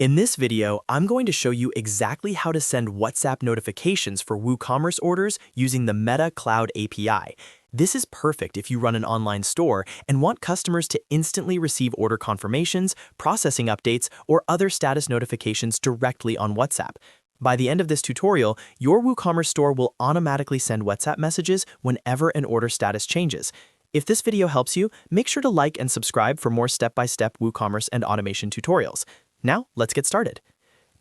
In this video, I'm going to show you exactly how to send WhatsApp notifications for WooCommerce orders using the Meta Cloud API. This is perfect if you run an online store and want customers to instantly receive order confirmations, processing updates, or other status notifications directly on WhatsApp. By the end of this tutorial, your WooCommerce store will automatically send WhatsApp messages whenever an order status changes. If this video helps you, make sure to like and subscribe for more step-by-step WooCommerce and automation tutorials. Now, let's get started.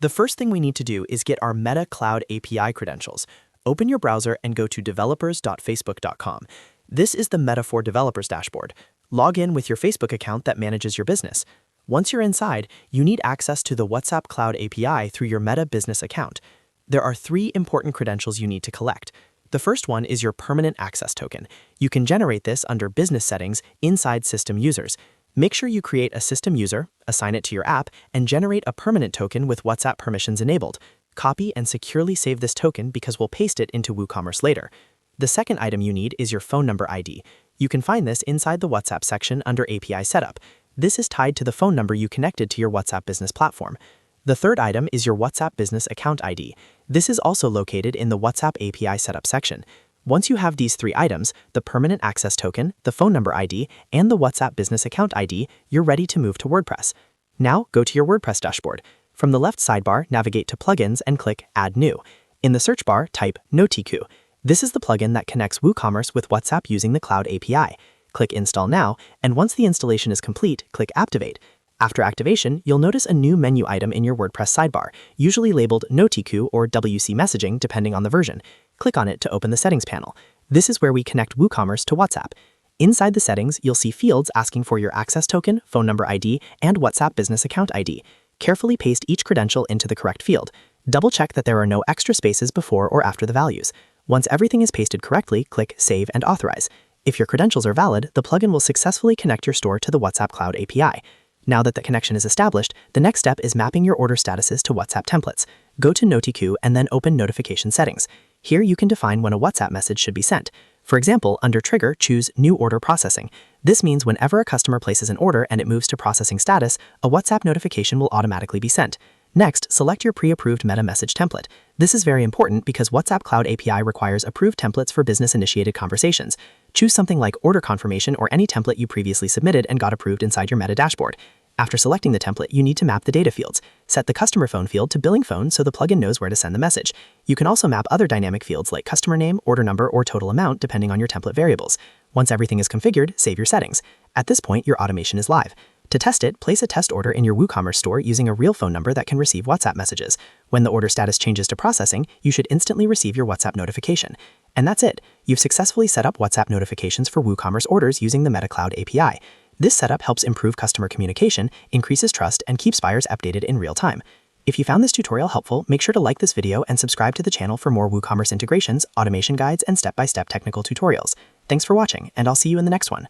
The first thing we need to do is get our Meta Cloud API credentials. Open your browser and go to developers.facebook.com. This is the Meta for Developers dashboard. Log in with your Facebook account that manages your business. Once you're inside, you need access to the WhatsApp Cloud API through your Meta business account. There are 3 important credentials you need to collect. The first one is your permanent access token. You can generate this under Business Settings inside System Users. Make sure you create a system user, assign it to your app, and generate a permanent token with WhatsApp permissions enabled. Copy and securely save this token because we'll paste it into WooCommerce later. The second item you need is your phone number ID. You can find this inside the WhatsApp section under API Setup. This is tied to the phone number you connected to your WhatsApp business platform. The third item is your WhatsApp Business Account ID. This is also located in the WhatsApp API Setup section. Once you have these 3 items, the permanent access token, the phone number ID, and the WhatsApp Business Account ID, you're ready to move to WordPress. Now, go to your WordPress dashboard. From the left sidebar, navigate to Plugins and click Add New. In the search bar, type Notiqoo. This is the plugin that connects WooCommerce with WhatsApp using the Cloud API. Click Install Now, and once the installation is complete, click Activate. After activation, you'll notice a new menu item in your WordPress sidebar, usually labeled Notiqoo or WC Messaging depending on the version. Click on it to open the Settings panel. This is where we connect WooCommerce to WhatsApp. Inside the settings, you'll see fields asking for your access token, phone number ID, and WhatsApp Business Account ID. Carefully paste each credential into the correct field. Double-check that there are no extra spaces before or after the values. Once everything is pasted correctly, click Save and Authorize. If your credentials are valid, the plugin will successfully connect your store to the WhatsApp Cloud API. Now that the connection is established, the next step is mapping your order statuses to WhatsApp templates. Go to Notiqoo and then open Notification Settings. Here you can define when a WhatsApp message should be sent. For example, under Trigger, choose New Order Processing. This means whenever a customer places an order and it moves to processing status, a WhatsApp notification will automatically be sent. Next, select your pre-approved meta message template. This is very important because WhatsApp Cloud API requires approved templates for business-initiated conversations. Choose something like order confirmation or any template you previously submitted and got approved inside your Meta dashboard. After selecting the template, you need to map the data fields. Set the customer phone field to billing phone so the plugin knows where to send the message. You can also map other dynamic fields like customer name, order number, or total amount depending on your template variables. Once everything is configured, save your settings. At this point, your automation is live. To test it, place a test order in your WooCommerce store using a real phone number that can receive WhatsApp messages. When the order status changes to processing, you should instantly receive your WhatsApp notification. And that's it. You've successfully set up WhatsApp notifications for WooCommerce orders using the Meta Cloud API. This setup helps improve customer communication, increases trust, and keeps buyers updated in real time. If you found this tutorial helpful, make sure to like this video and subscribe to the channel for more WooCommerce integrations, automation guides, and step-by-step technical tutorials. Thanks for watching, and I'll see you in the next one.